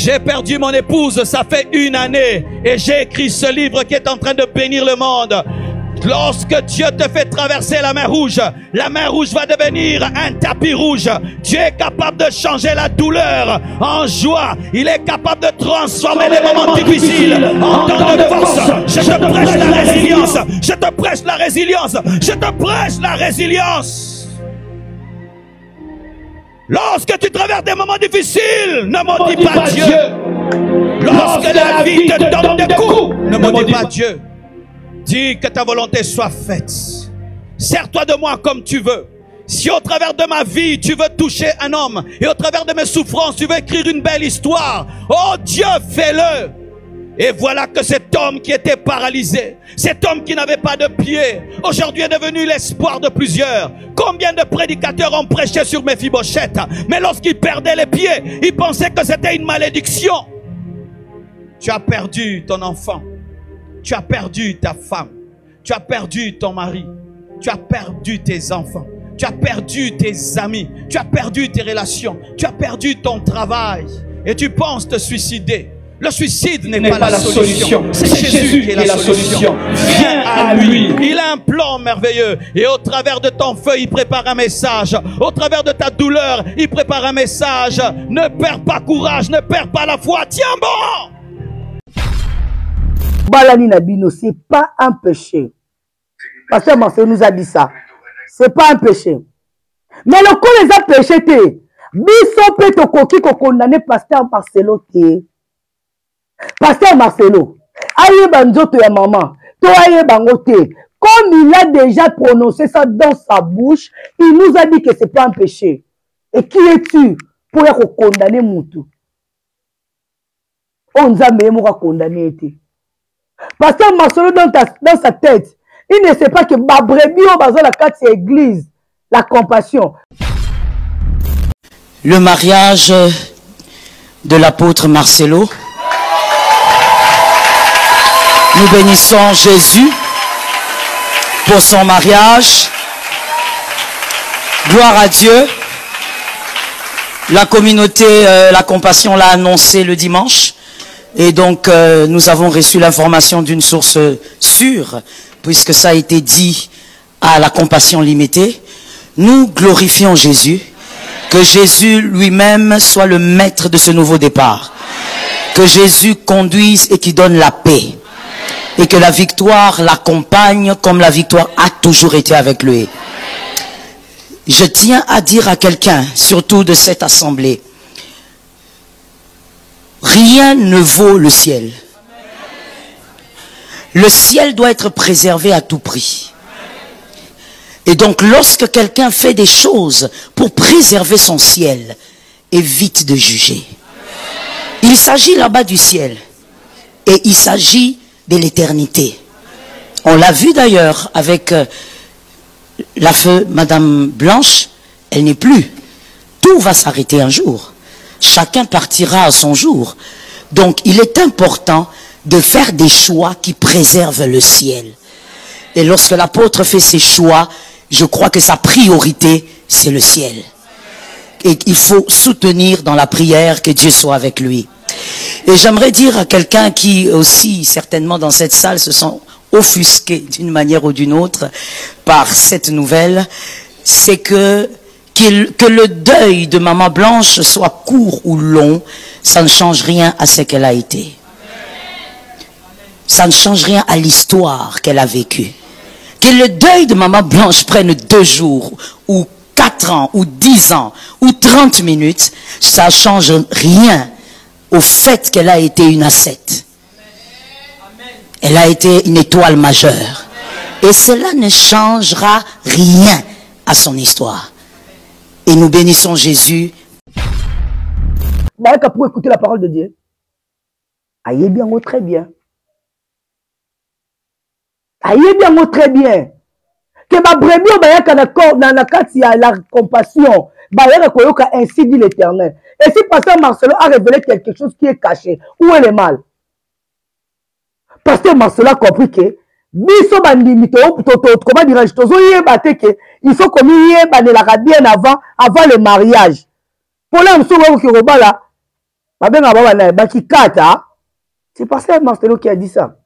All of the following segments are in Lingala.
J'ai perdu mon épouse, ça fait 1 année. Et j'ai écrit ce livre qui est en train de bénir le monde. Lorsque Dieu te fait traverser la mer rouge va devenir un tapis rouge. Dieu est capable de changer la douleur en joie. Il est capable de transformer les moments difficiles en temps de force. Je te prêche la résilience. Je te prêche la résilience. Je te prêche la résilience. Lorsque tu traverses des moments difficiles, ne maudis pas Dieu. Lorsque la vie te donne des coups, ne maudis pas Dieu. Dis que ta volonté soit faite. Sers-toi de moi comme tu veux. Si au travers de ma vie, tu veux toucher un homme, et au travers de mes souffrances, tu veux écrire une belle histoire, oh Dieu, fais-le. Et voilà que cet homme qui était paralysé, cet homme qui n'avait pas de pied, aujourd'hui est devenu l'espoir de plusieurs. Combien de prédicateurs ont prêché sur Méphibosheth, mais lorsqu'ils perdaient les pieds, ils pensaient que c'était une malédiction. Tu as perdu ton enfant. Tu as perdu ta femme, tu as perdu ton mari, tu as perdu tes enfants, tu as perdu tes amis, tu as perdu tes relations, tu as perdu ton travail et tu penses te suicider. Le suicide n'est pas la solution. C'est Jésus qui est la solution. Viens à lui. Il a un plan merveilleux et au travers de ton feu, il prépare un message. Au travers de ta douleur, il prépare un message. Ne perds pas courage, ne perds pas la foi. Tiens bon! Balani Nabino, c'est pas un péché. Pasteur Marcelo nous a dit ça. C'est pas un péché. Mais le coup les a péché, biso peut te coquille qu'on condamne Pasteur Marcelo. Pasteur Marcelo, aïe banzoto ya maman, toi aïe bangote. Comme il a déjà prononcé ça dans sa bouche, il nous a dit que c'est pas un péché. Et qui es-tu pour condamner Moutou? On nous a même condamné. Pasteur Marcelo dans sa tête, il ne sait pas que ma brebis au bazar la carte c'est église, la compassion. Le mariage de l'apôtre Marcelo. Nous bénissons Jésus pour son mariage. Gloire à Dieu. La communauté, la compassion l'a annoncé le dimanche. Et donc, nous avons reçu l'information d'une source sûre, puisque ça a été dit à la compassion limitée. Nous glorifions Jésus, que Jésus lui-même soit le maître de ce nouveau départ. Que Jésus conduise et qui donne la paix. Et que la victoire l'accompagne comme la victoire a toujours été avec lui. Je tiens à dire à quelqu'un, surtout de cette assemblée, rien ne vaut le ciel. Le ciel doit être préservé à tout prix. Et donc, lorsque quelqu'un fait des choses pour préserver son ciel, évite de juger. Il s'agit là-bas du ciel. Et il s'agit de l'éternité. On l'a vu d'ailleurs avec la feu Madame Blanche. Elle n'est plus. Tout va s'arrêter un jour. Chacun partira à son jour. Donc, il est important de faire des choix qui préservent le ciel. Et lorsque l'apôtre fait ses choix, je crois que sa priorité, c'est le ciel. Et il faut soutenir dans la prière que Dieu soit avec lui. Et j'aimerais dire à quelqu'un qui aussi, certainement dans cette salle, se sont offusqués d'une manière ou d'une autre par cette nouvelle, c'est que le deuil de Maman Blanche soit court ou long, ça ne change rien à ce qu'elle a été. Ça ne change rien à l'histoire qu'elle a vécue. Que le deuil de Maman Blanche prenne 2 jours, ou 4 ans, ou 10 ans, ou 30 minutes, ça ne change rien au fait qu'elle a été une ascète. Elle a été une étoile majeure. Et cela ne changera rien à son histoire. Et nous bénissons Jésus. Pour écouter la parole de Dieu. Aïe bien, oh, très bien. Aïe bien, oh, très bien. Que ma brebis, dans la compassion, ainsi dit l'Éternel. Et si Pasteur Marcelo a révélé quelque chose qui est caché, où est le mal? Pasteur Marcelo a compris que biso bandimi comment dirais-je, il faut comme il y ait bien avant le mariage. Pour l'homme qui là, Babenga baba bakikata. C'est pasteur Marcelo qui a dit ça.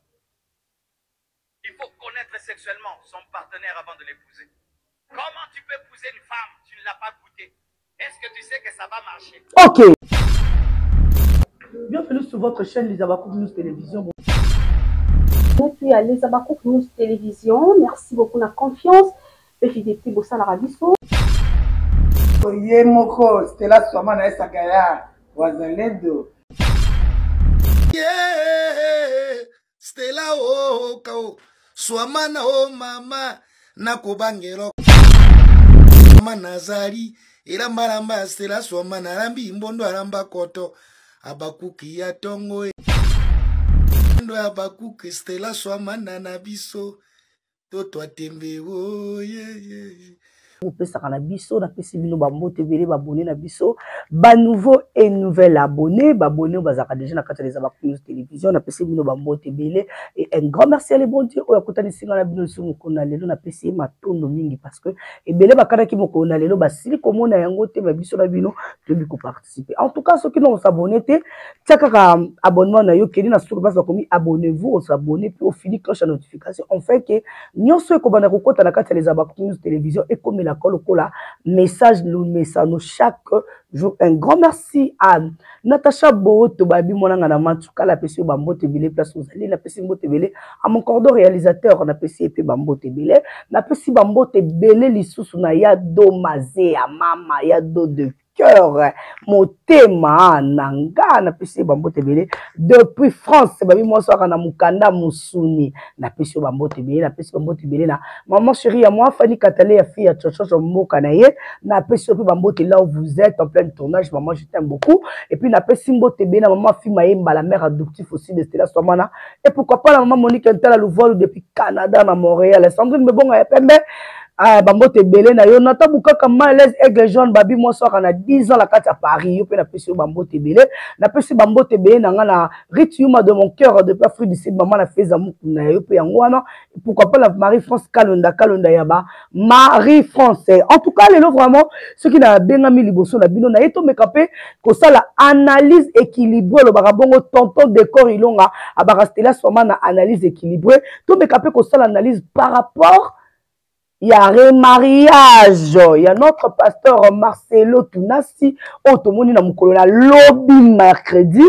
Il faut connaître sexuellement son partenaire avant de l'épouser. Comment tu peux épouser une femme, tu ne l'as pas goûté? Est-ce que tu sais que ça va marcher? Ok. Bienvenue sur votre chaîne Les Abakouk News Télévision. Et puis à Les Abakouk News Télévision, merci beaucoup de la confiance. Et puis des petits bossins à la radio. Oye moko, Stella Swamana Esakaya, Wazalendo. Yeah, Stella oh kao, Swamana oh mama, nakobangero. Mama Nazari, ilambalamba Stella Swamana, rambi imbondo aramba koto, abakuki ya tongo. Ndo abakuki Stella Swamana na biso, toto atembe oh yeah. Na biso na pesi bino ba mbote belé ba abonné na biso ba nouveau et nouvel abonné ba abonné bazaka déjà na kata Les Abakouk News Télévision na pesi bino ba mbote belé et un grand merci à les bons dieux oya kotani singa na bino sur mokona lelo na pesi matondo mingi parce que et belé bakana ki mokona lelo ba sili komona yango te ba biso na bino to biko participer en tout cas ceux qui n'ont s'abonné te tiaka abonnement na yo kedi na sur base komi abonnez-vous s'abonner puis au fini cloche à notification on fait que nyonso ko bana ko kota na kata Les Abakouk News Télévision et comme la kolokola message nous message chaque jour. Un grand merci à Natacha Boto babi monanga na matuka la pesi bambote belé place aux allez la pesi mbote belé à mon cordon réalisateur on a pesi et bambote belé na pesi bambote belé lisusu na ya do mazé à mama ya do de cœur motema nanga na pesi bambote belé depuis France babi moi soir na mukanda musuni na pesi bambote belé na pesi bambote belé na maman chérie à moi Fanny Katale ya fille à Chocho Mboka na ye na pesi bambote là où vous êtes en plein tournage maman je t'aime beaucoup et puis na pesi mbote belé na maman fille Maemba la mère adoptive aussi de Stella Swamana et pourquoi pas la maman Monique Ntala Louvol depuis Canada na Montréal Sandrine Mebonga ya pembe bambote belé na yo nata bukaka malaise aigle jaune babi moi soir na 10 ans la carte à Paris yo pe na pesi bambote belé na pesi bambote belé na nga na rituuma de mon cœur de Afrique du Sud maman na feza mukuna yo pe yango wana pourquoi pas la Marie-France Kalonda yaba Marie-France en tout cas lelo vraiment ceux qui na bengami liboso na bino na eto mekape ko sala analyse équilibrée le barabongo tonton décor ilonga abaka Stella Swamana analyse équilibrée to mekape ko sala analyse par rapport il y a remariage, il y a notre pasteur Marcelo Tunasi, automoni na mukolo na lobby mercredi,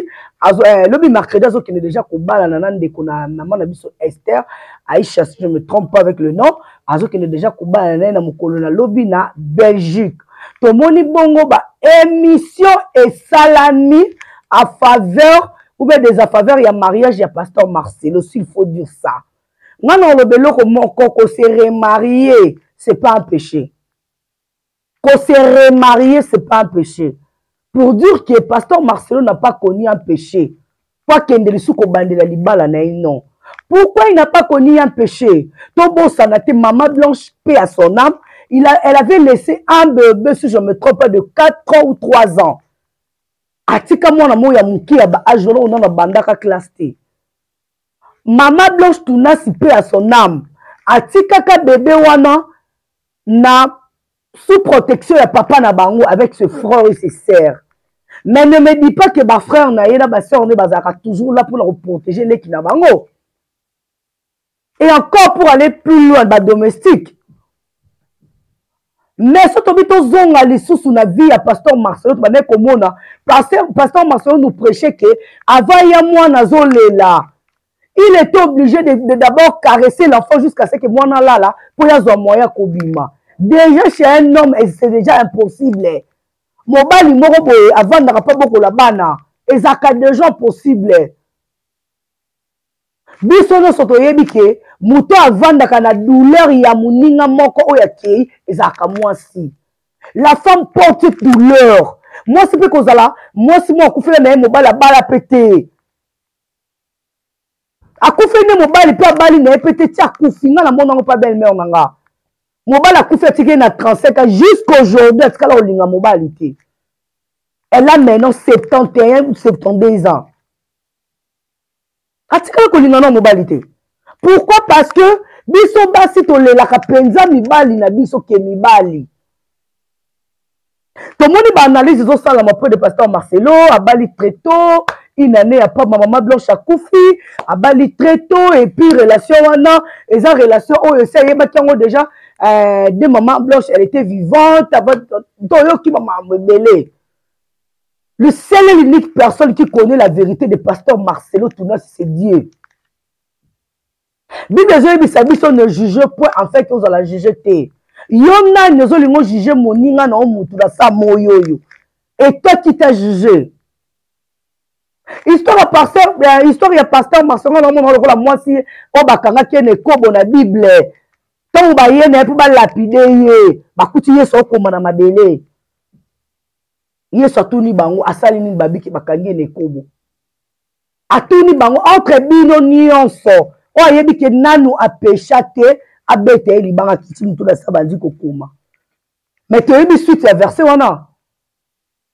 lobby mercredi azo qui est déjà kobala nanande kona maman na biso Esther, Aïcha si je me trompe pas avec le nom, azo qui est déjà kobala na mukolo na lobby na Belgique. Tomoni bongo ba émission et salami à faveur ou bien des à faveur il y a mariage il y a pasteur Marcelo, s'il faut dire ça. Non, le bello qu'on se remarier, c'est pas un péché. Qu'on se remarier, c'est pas un péché. Pour dire que pasteur Marcelo n'a pas connu un péché. Pas qu'il y sous bande la libala non. Pourquoi il n'a pas connu un péché? Tobo Sanate, maman Blanche, paix à son âme, elle avait laissé un bébé, si je ne me trompe pas, de 4 ans ou 3 ans. Atika mwana mo ya muki ya ba ajolo on a bandaka classe. Maman Blanche Tunasi paix à son âme. Atikaka bébé wana na sous protection ya papa na bango avec ses frères et ses sœurs. Mais ne me dis pas que ma frère na yena ba sœur ne bazaka toujours là pour leur protéger les kina bango. Et encore pour aller plus loin ba domestique. Mais ce tobito zonga lisusu na vie à pasteur Marcelo ba ne komona pasteur Marcelo nous prêchait que avant ya moi nazo lela. Il était obligé de d'abord caresser l'enfant jusqu'à ce que moi là pour y avoir moyen kobima. Déjà chez un homme c'est déjà impossible. Mobali moko boye avant n'a pas beaucoup la bana et ça déjà possible. Biso no soto yebi ke muto avant na douleur ya muninga moko oya kei ezaka mwasi. La femme porte douleur. Moi c'est peu kozala, moi si moi kufela na mobala bala pété. Akufi ne mobali pe bali na epete ti akufi nga na mona ngo pa belle mère nanga. Mobali akufi atike na 35 ans jusqu'aujourd'hui atikala olinga mobali te. Elle a maintenant 71 ou 72 ans. Atikala kolinga na mobali te. Pourquoi? Parce que biso basi tolelaka penza mibali na biso ke mibali. Tout le monde va analyser ça la peu de pasteur Marcelo, à Bali très tôt, une année après maman Blanche à Koufi, à Bali très tôt, et puis relation wana, et ça relation, oh, et ça y est, déjà, de maman Blanche, elle était vivante, qui m'a mêlé. Le seul et l'unique personne qui connaît la vérité de pasteur Marcelo Tounas, c'est Dieu. Bible de ne juge point, en fait, on la juger. Yona nous juger moninga na omutu na sa moyoyo. Et toi qui t'as jugé. Histoire ya pasteur Marcelo na mona lokola mwasi o bakanga kene kobo na Bible. Tant ba yene pour ba lapider ye, ba kuti yeso okoma na mabele. Yeso atuni bango asali ni babiki bakangi ne kobo. Atuni bango entre bino nyonso. O ayebi ke nanu apeshate abete libanga kiti mutu na sabandi kokoma. Mais tu as suite ya verset wana.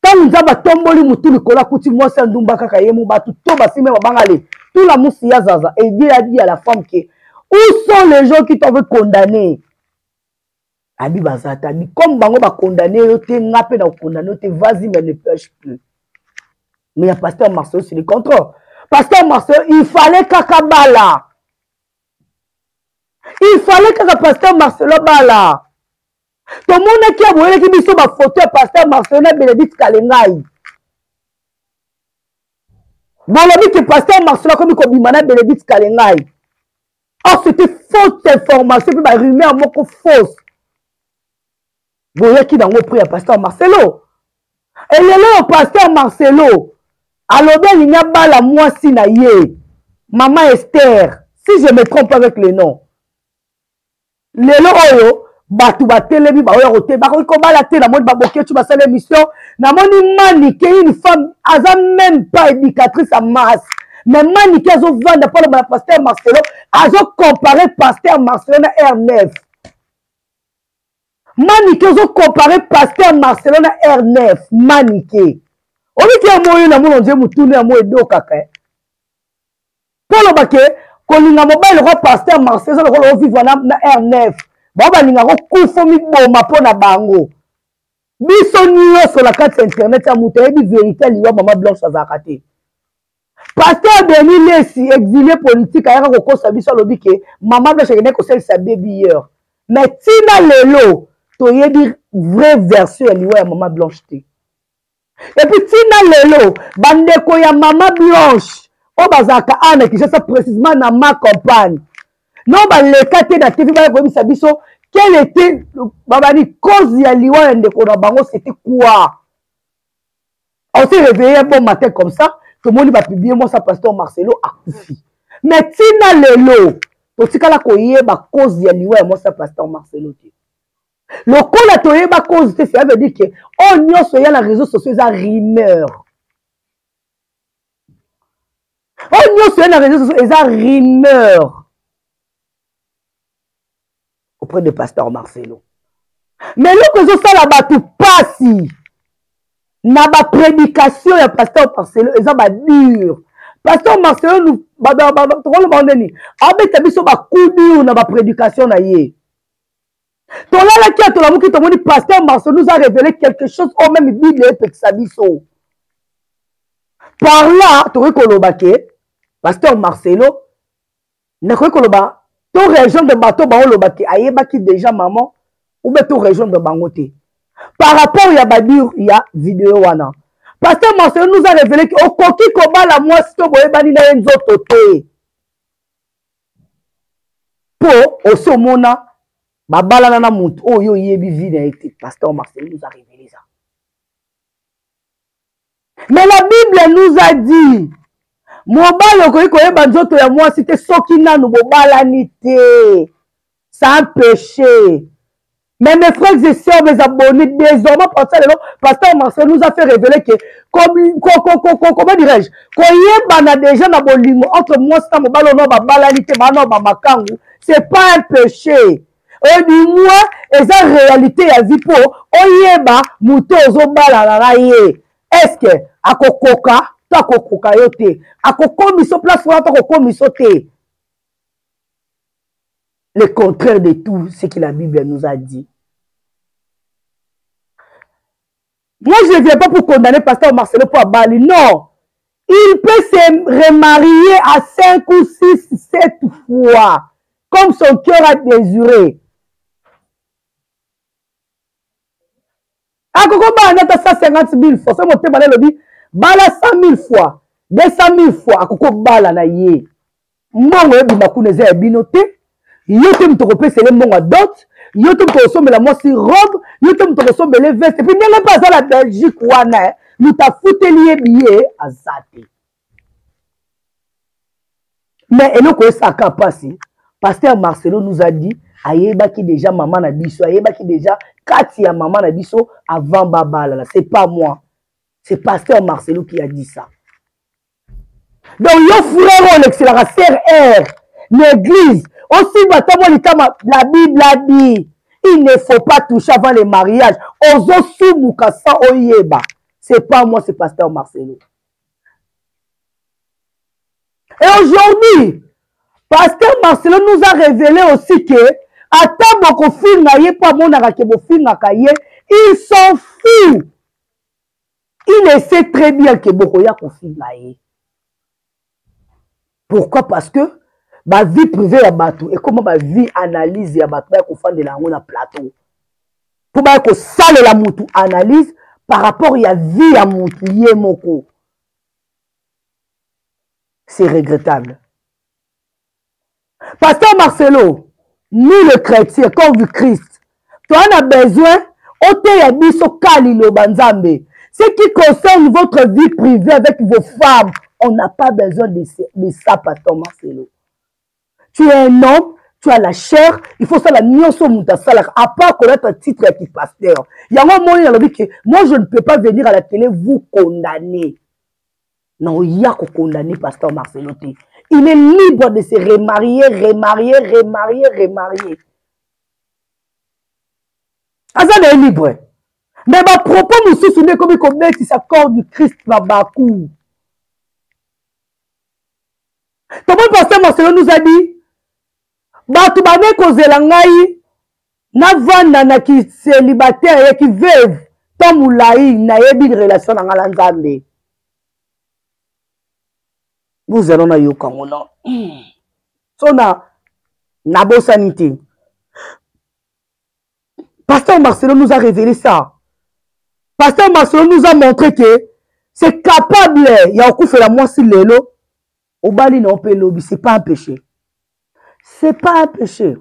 Quand nous avons tomboli mutu likola kuti mwasi ndumba kaka yemu batu to basime babangale. Tout la mousse ya zaza. Et Dieu a dit à la femme que où sont les gens qui t'ont condamné? Abi bazata dit comme bango ba condamné yo te ngape na condamné te vas-y mais ne pêche plus. Mais il y a pasteur Marcelo sur le contraire. Pasteur Marcelo, il fallait kakabala. Il fallait que le pasteur Marcelo bala. Tout le monde qui a voulu qui biso ma photo pasteur Marcelo na Bénédicte Kalengai. Bon on dit que pasteur Marcelo comme ko bimana Bénédicte Kalengai. Oh c'était fausse information puis ba rumeur moko fausse. Bon qui dans le prix à pasteur Marcelo. Et le pasteur Marcelo alobe linya bala mwasi na ye. Maman Esther, si je me trompe avec le nom. Lelo oyo batu batelemi ba oyo roté ba ko bala te na moni ba boké tu basala émission na moni Manike une femme aza même pas éducatrice à masse mais Manike azo vendre pour le pasteur Marcelo azo comparer pasteur Marcelo na R9 Manike azo comparer pasteur Marcelo na R9 Manike obi ki amoyo na moni onje mutune amoyo do kaka pour le baké kolinga mobile ko pasteur Marcelo ko vivre na R9 baba linga ko kufa mi boma pona bango biso nyonso la carte internet ya mutu ebi vérité liwa maman Blanche azakate pasteur Denis Lesi exilé politique ayaka ko kosa biso lobi ke maman Blanche ekende ko sel sa baby hier mais tina lelo to yebi vraie version ya liwa ya maman Blanche te et puis tina lelo bandeko ya maman Blanche o bazaka ana qui ça précisément na ma campagne non ba le kate na TV ba ko bisa biso quelle était babani cause ya liwa ndeko na bango c'était quoi on s'est réveillé un bon matin comme ça tout le monde va publier moi ça pasteur Marcelo akufi mais tina lelo to tikala ko yeba cause ya liwa moi ça pasteur Marcelo te le kola to yeba cause te ça veut dire que on nyonso ya na réseaux sociaux za rumeur. On nous sur les réseaux sociaux, ils ont rumeur auprès de pasteur Marcelo. Mais nous que je sais là-bas tout passi, n'a pas prédication ya pasteur Marcelo, ils ont pas dur. Pasteur Marcelo nous trop le bandeni. Avec ta biso ba coup dur n'a pas prédication na yé. Ton là qui a tout l'amour qui te dit pasteur Marcelo nous a révélé quelque chose au même Bible et sa biso. Par là, tu recolobaké pasteur Marcelo ne recoloba ton région de bateau ba olobaki ayebaki déjà maman ou bien ton région de bangoté. Par rapport à Badir, il y a vidéo wana. Pasteur Marcelo nous a révélé que au koki koba la moi si to boye bani na nzoto te. Po osomona babala na mutu oyo yebi vie na été pasteur Marcelo nous a révélé ça. Mais la Bible nous a dit mobile ko yeba nzoto ya moi c'était soki nanu bobalani te. C'est un péché. Mais mes frères et sœurs, mes abonnés, désormais, pasteur Marcelo nous a fait révéler que, comment dirais-je, qu'on y a déjà dans bolingo entre moi, c'est un mobile, c'est pas un péché. Et du moins, et ça réalité à vie pour, oyeba, mouto, zobalala, est-ce que, à kokoka, ta kokoka yote, à kokomiso place, ta kokomiso te. Le contraire de tout ce que la Bible nous a dit. Moi, je ne viens pas pour condamner Pasteur Marcelo pour Bali. Non. Il peut se remarier à 5 ou 6, 7 fois, comme son cœur a désiré. Akoko ba na 150 000 fois, ça monte bala lobi, bala 100 000 fois, 200 000 fois, akoko bala na ye. Mbongo yebi makuneze ya binote, yote mtoko pese le mbongo dot, yote mtoko sombe la moisi robe, yote mtoko sombe le veste, puis n'est pas à la Belgique wana, nous ta fouté lié billet à zate. Mais et nous ça ka passé, Pasteur Marcelo nous a dit, ayeba ki déjà maman na biso, ayeba ki déjà Kati ya maman na biso avant babala. C'est pas moi. C'est Pasteur Marcelo qui a dit ça. Donc, yo frère, on l'accélérateur R, l'église, aussi, la Bible a dit, il ne faut pas toucher avant le mariage. Ozo soumukasa oyeba. C'est pas moi, c'est Pasteur Marcelo. Et aujourd'hui, Pasteur Marcelo nous a révélé aussi que ata boko finga ye pa monaka ke bo finga kaye, il s'en fout. Il sait très bien que boko ya ko finga ye. Pourquoi? Parce que ma vie privée ya batou et comment ma vie analyse ya batou ba ko fande la ngona plateau. Pour ba ko sale la mutu analyse par rapport ya vie ya mutu ye moko. C'est regrettable. Pasteur Marcelo, nous les chrétiens, comme du Christ, tu en as besoin, ce qui concerne votre vie privée avec vos femmes, on n'a pas besoin de ça, Pasteur Marcelo. Tu es un homme, tu as la chair, il faut ça la nyoso mutasalak, à part connaître un titre qui pasteur. Il y a un moment où moi je ne peux pas venir à la télé vous condamner. Non, il y a qu'on condamner Pasteur Marcelo. Il est libre de se remarier. Azan est libre. Mais ma propos nous soucier comme il met sa corps du Christ Babakou. Comment Pasteur Marcelo nous a dit, Batu bane kozelangai na vanda na ki célibataire qui veuve tomulai na yebi de relation na ngalanzambe. Vous allons na yoka mona. Sona nabo sanité. Pasteur Marcelo nous a révélé ça. Pasteur Marcelo nous a montré que c'est capable, il y a beaucoup fait la moitié lelo. Au bali non peut lobby, c'est pas un péché. C'est pas un péché.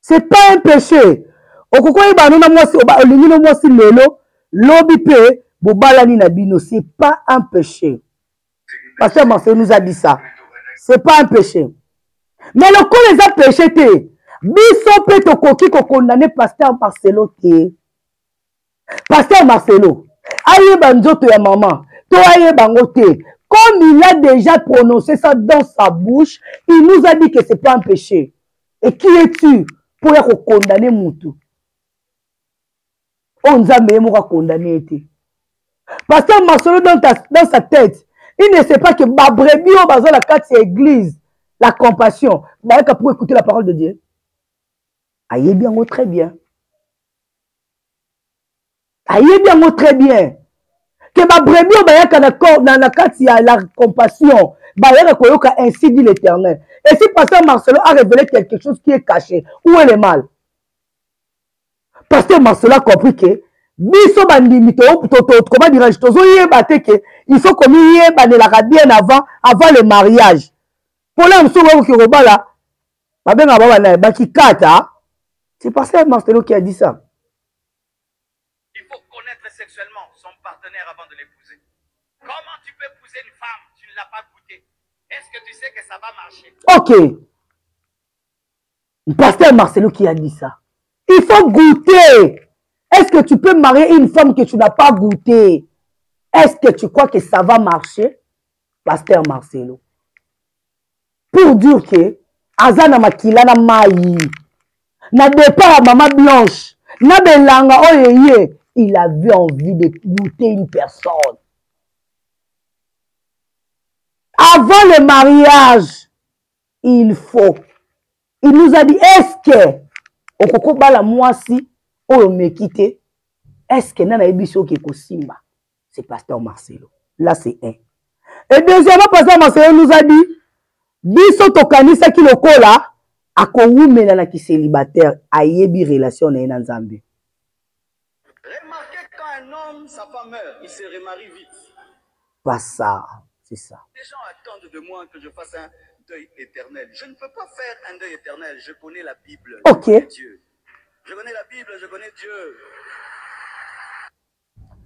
C'est pas un péché. Au koko iba non moitié au bali non moitié lelo, lobby pe bobalani na bino, c'est pas un péché. Pasteur Marcelo nous a dit ça. C'est pas un péché. Mais le coup les a péché te. Biso pe to koki ko condamner Pasteur Marcelo te. Pasteur Marcelo, aye banzoto ya maman, to aye bangote. Comme il a déjà prononcé ça dans sa bouche, il nous a dit que c'est pas un péché. Et qui es-tu pour condamner Moutou? On nous a même condamné. Pasteur Marcelo dans sa tête, il ne sait pas que ma brebis au bazar la carte c'est église, la compassion. Bah pour écouter la parole de Dieu. Aïe bien, très bien. Aïe bien, très bien. Que ma brebis au bazar dans la carte il y a la compassion. Bah ainsi dit l'Éternel. Et si Pasteur Marcelo a révélé quelque chose qui est caché, où est le mal? Pasteur Marcelo a compris que biso bandimi comment dirais-je il faut comme il bien avant le mariage. Pour là c'est Pasteur Marcelo qui a dit ça. Il faut connaître sexuellement son partenaire avant de l'épouser. Comment tu peux épouser une femme, tu ne l'as pas goûté? Est-ce que tu sais que ça va marcher? Ok. Pasteur Marcelo qui a dit ça. Il faut goûter. Est-ce que tu peux marier une femme que tu n'as pas goûté? Est-ce que tu crois que ça va marcher? Pasteur Marcelo. Pour dire que Azana Makila na maï. Na départ à Maman Blanche. Na belanga oyeye. Il avait envie de goûter une personne. Avant le mariage, il faut. Il nous a dit, est-ce que au koko bala moi si on me quitte, Est-ce que Nana Ebiso qui est Simba? C'est pasteur Marcelo. Là, c'est un. Et deuxièmement, pasteur Marcelo nous a dit, biso tokanisa ki lokola, akoumena na ki célibataire, ayebi relation na ena Nzambe. Remarquez quand un homme, sa femme meurt, il se remarie vite. Pas ça, c'est ça. Les gens attendent de moi que je fasse un deuil éternel. Je ne peux pas faire un deuil éternel. Je connais la Bible. Ok. Je connais Dieu. Je connais la Bible, je connais Dieu.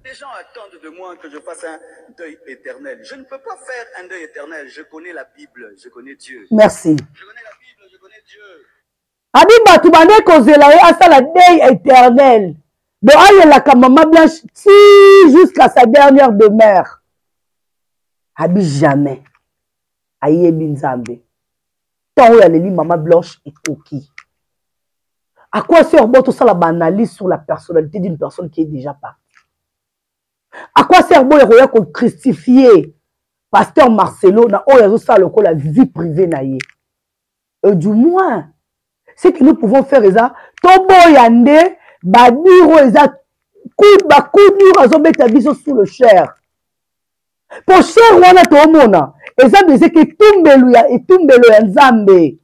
Les gens attendent de moi que je fasse un deuil éternel. Je ne peux pas faire un deuil éternel. Je connais la Bible, je connais Dieu. Merci. Je connais la Bible, je connais Dieu. Abiba, tu m'as dit qu'on se l'a à la deuil éternel. De aïe la maman blanche, jusqu'à sa dernière demeure. Abi jamais. Aïe Binzambe. Tant où il y a les maman blanche et coquille. À quoi sert bon tout ça la banalise sur la personnalité d'une personne qui est déjà partie? À quoi sert bon les qu'on christifier pasteur Marcelo na oyo ça le la vie privée naïe? Du moins, ce que nous pouvons faire ça, tobo yande badiro eza coup dur azobeta biso sous le cher. Pour cher wana to mona, eza bese que tumbelu ya Nzambe.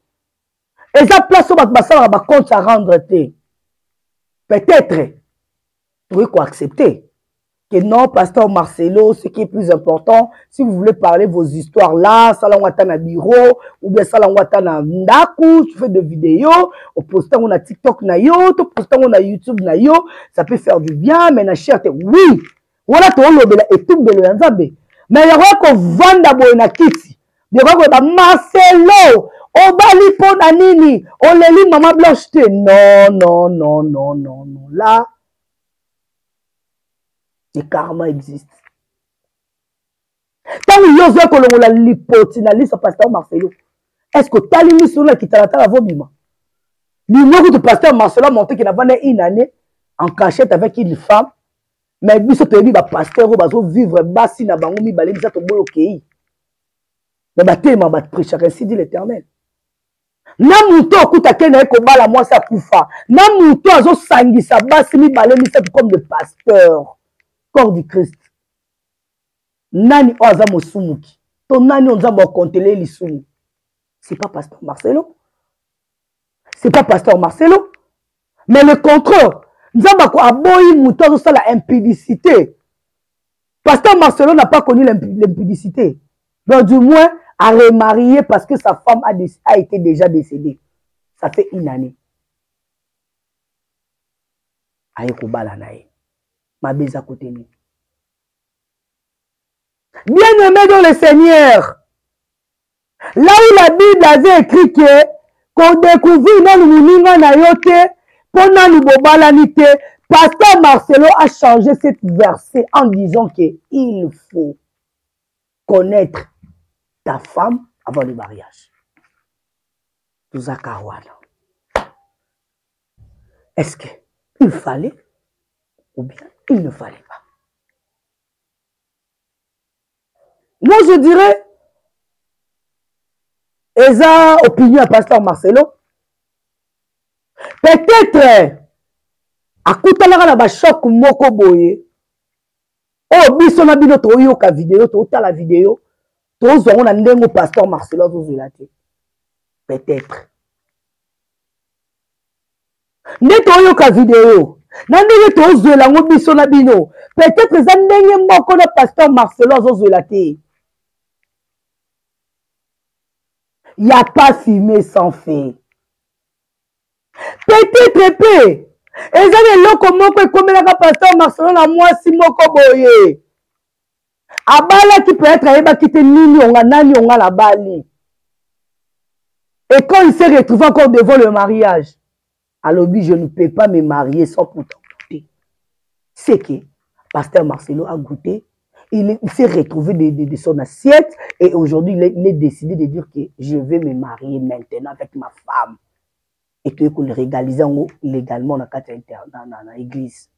Eza place au basala ba compte à rendre te. Peut-être tu peux accepter que non, pasteur Marcelo, ce qui est plus important, si vous voulez parler vos histoires là, salangwata na bureau, ou bien salangwata na ndaku, tu fais des vidéos, au postant on a TikTok na yo, au postant on a YouTube na yo, ça peut faire du bien, mais na cher, oui, voilà to lobela et tout belo Nzambe. Mais il y aura qu'on vanda bo na kiti, il y aura qu'on Marcelo, obali po na nini, on le lit maman blanche te, non, là, le karma existe. Tant que vous avez que la lipotinaliste pasteur Marcelo, est-ce que tu as mis sur la qui t'a la vomima? L'union que pasteur Marcelo a montré qu'il a vendu une année en cachette avec une femme, mais il se dit que pasteur va vivre bassi na bango mi balé bisa to boy OK. Mais ba téma ba prêcher ainsi dit l'Éternel. Na muto okuta kena ko bala moi sa kufa. Na muto azo sangisa bassi mi balé bisa comme le pasteur. Corps du Christ. Nani oza mosumuki. To nani on va contrôler les sumu. C'est pas pasteur Marcelo. C'est pas pasteur Marcelo. Mais le contrôle, nous avons aboyi mouton sur la impudicité. Pasteur Marcelo n'a pas connu l'impudicité. Donc du moins, a remarié parce que sa femme a été déjà décédée. Ça fait une année. Aïe kobala nae. Ma bise à côté de nous. Bien-aimé dans le Seigneur, là où la Bible avait écrit que qu'on découvrit dans le mouninga na yote, pendant le bobalanite, pasteur Marcelo a changé cette verset en disant que il faut connaître ta femme avant le mariage. Est-ce qu'il fallait ou bien il ne fallait pas? Moi, je dirais, eza opinion à pasteur Marcelo. Peut-être, à koutalaka na ba choc moko boye. Oh, biso na bino to yoka vidéo, to ta la vidéo. To zongo na ndengo pasteur Marcelo vous relate. Peut-être. Ne to yoka vidéo. Nandenge to zola ngo biso na bino. Peut-être za ndenge moko na pasteur Marcelo zo relate. Il n'y a pas fumé sans feu. Peut-être peu. Et ça est là comment comme la pasteur Marcelo na moi si moko boye. Abala qui peut être ayeba qui te nini onga nani onga la bali. Et quand il s'est retrouvé encore devant le mariage, alors lui je ne peux pas me marier sans pourtant goûter. C'est que pasteur Marcelo a goûté. Il s'est retrouvé de son assiette et aujourd'hui il est décidé de dire que je vais me marier maintenant avec ma femme et que le régaliser légalement dans l'église.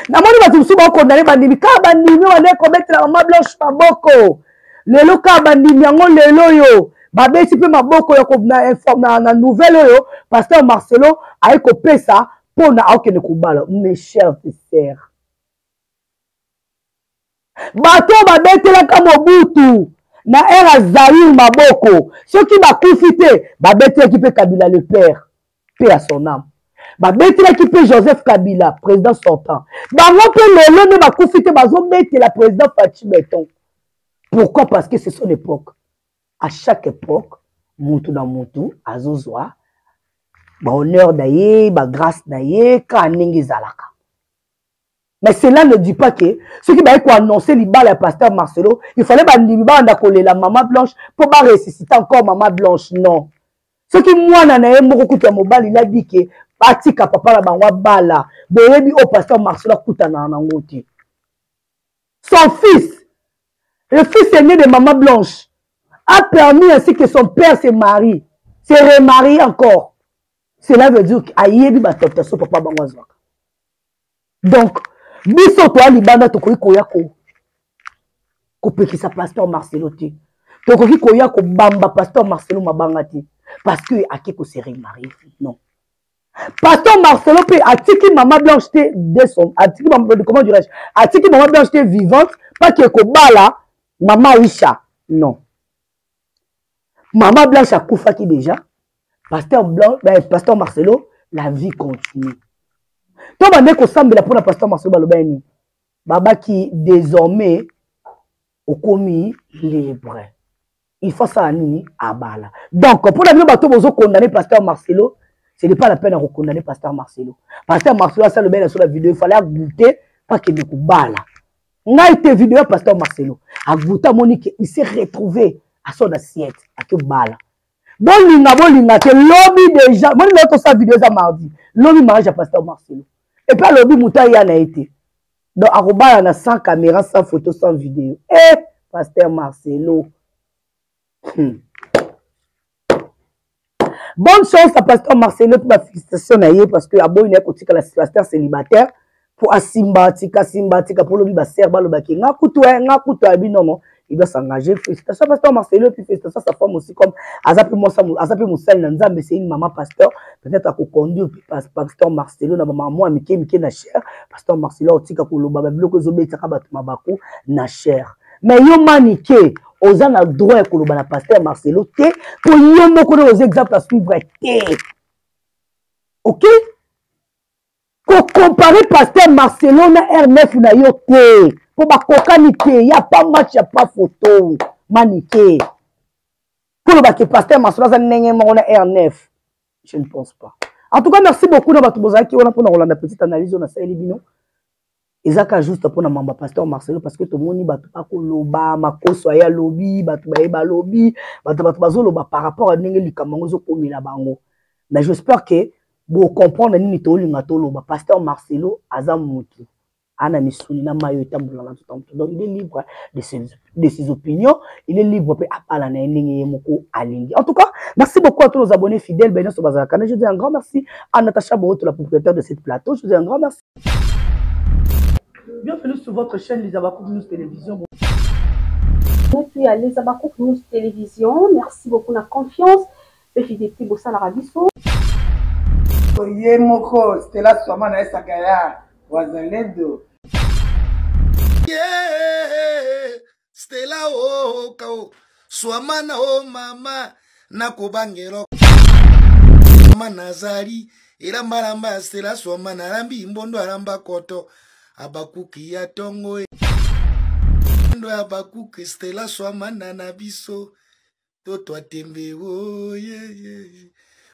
Namoni batusu ba condamné bandimi ka bandimi wane commettre la maman blanche maboko. Lelo ka bandimi yango lelo yo. Babesi pe maboko yo na nouvelle yo pasteur Marcelo a ekopesa pona aokende kubala mes chers sœurs bato babetelaka Mobutu na era Zaïre maboko soki bakufi te babetelaki mpe Kabila le père paix à son âme babetelaki mpe Joseph Kabila président sortant bango mpe lelo nde bakufi te bazobetela président Fachi Beton. Pourquoi? Parce que c'est son époque. À chaque époque mutu na mutu azozwa ba honneur d'ailleurs, ba grâce d'ailleurs, quand ningi zalaka. Mais cela ne dit pas que ceux qui va annoncer l'ibala à pasteur Marcelo, il fallait banda coller la maman blanche pour pas ressusciter encore maman blanche. Non. Ceux qui moi nanaye moko kuta mobile, il a dit que patika papa la bangwa bala, berebi au pasteur Marcelo kuta na ngoti. Son fils, le fils aîné de maman blanche, a permis ainsi que son père se marie, se remarie encore. Cela veut dire qu'il ba tentation papa bangwa zwaka. Donc biso to libanda to koya ko pekisa pasteur Marcelo te. To koya ko bamba pasteur Marcelo mabanga te parce que aki ko se remarier. Non. Pasteur Marcelo pe atiki maman blanche te de son atiki comment dirais-je? Atiki maman blanche te vivante pas que ko bala maman Aisha. Non. Maman blanche a koufaki déjà. Pasteur Marcelo, la vie continue. Toi, tu as dit que pasteur Marcelo Balobani, Baba qui désormais au commis libre. Il faut ça à Bala. Donc, pour la vie, tu as condamné pasteur Marcelo, ce n'est pas la peine de condamner pasteur Marcelo. Pasteur Marcelo a ça sur la vidéo, il fallait goûter, pas qu'il ne Bala. On a été vidéo pasteur Marcelo. A goûté Monique, il s'est retrouvé à son assiette, à tout Bala. Bon, linga que lobby déjà. Moi, je vais vidéo ça mardi. Lobby mariage à pasteur Marcelo. Et puis, lobby mouta y en a été. Donc, à a sans caméra, sans photo, sans vidéo. Eh, pasteur Marcelo. Bonne chance à pasteur Marcelo pour la félicitation parce que abo il est côté la pasteur célibataire pour asimbatika pour lobby ba serba lo ba ki nga kutu abi non. Il doit s'engager. Félicitations pasteur Marcelo, puis félicitations sa femme aussi comme Azapi Moussel Nanzambe, c'est une maman pasteur, peut-être à conduire pasteur Marcelo, na maman Mike na cher, pasteur Marcelo, otika koloba, bloco zobe takaba mabaku na cher. Mais yo maniqué, osan a droit koloba na pasteur Marcelo, te, pour yo moko aux exemples à suivre, te. Ok? Pour comparer pasteur Marcelo na R9 na yo te. Pour il n'y a pas match, il n'y a pas photo. Maniqué. Pour le pasteur Marcelo, ça n'est pas R9. Je ne pense pas. En tout cas, merci beaucoup pour la petite analyse. On a ça, Elibino. Et ça, juste pour le pasteur Marcelo, parce que tout le monde va pas loba, mako soya lobby, va lobby, va par rapport à Nengeli Kamangozo comme il a bango. Mais j'espère que vous comprenez ni to loba pasteur Marcelo Azamutu. Donc il est libre de ses opinions, il est libre en tout cas, merci beaucoup à tous nos abonnés fidèles. Je dis un grand merci à Natacha Bohoto, la propriétaire de cette plateau. Je dis un grand merci. Bienvenue sur votre chaîne Les Abakouk News Télévision. Puis à Les Abakouk News Télévision, merci beaucoup de la confiance. PFDP Bossa Larabiso. Yemoko, Stella Swamana Esagaya, Wazalendo. Stella oh kao Swamana oh mama nakobangero mama Nazari ila maramba Stella Swamana rambi mbondo aramba koto abakuki ya tongo ndo abakuki Stella Swamana na biso toto atembe oh yeah.